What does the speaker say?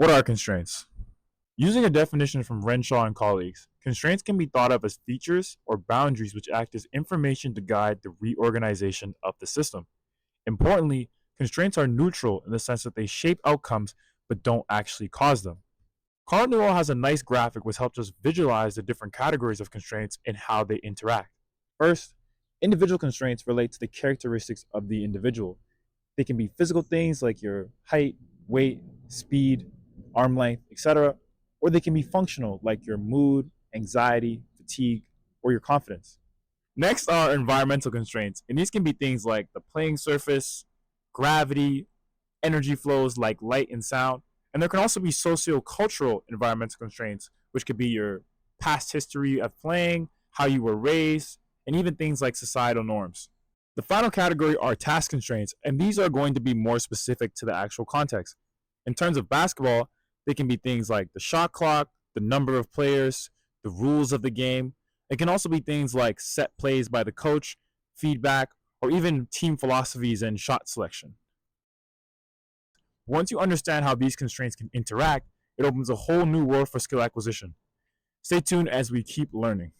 What are constraints? Using a definition from Renshaw and colleagues, constraints can be thought of as features or boundaries which act as information to guide the reorganization of the system. Importantly, constraints are neutral in the sense that they shape outcomes but don't actually cause them. Carl Newell has a nice graphic which helps us visualize the different categories of constraints and how they interact. First, individual constraints relate to the characteristics of the individual. They can be physical things like your height, weight, speed, arm length, etc., or they can be functional like your mood, anxiety, fatigue, or your confidence. Next are environmental constraints, and these can be things like the playing surface, gravity, energy flows like light and sound, and there can also be socio-cultural environmental constraints, which could be your past history of playing, how you were raised, and even things like societal norms. The final category are task constraints, and these are going to be more specific to the actual context. In terms of basketball, they can be things like the shot clock, the number of players, the rules of the game. It can also be things like set plays by the coach, feedback, or even team philosophies and shot selection. Once you understand how these constraints can interact, it opens a whole new world for skill acquisition. Stay tuned as we keep learning.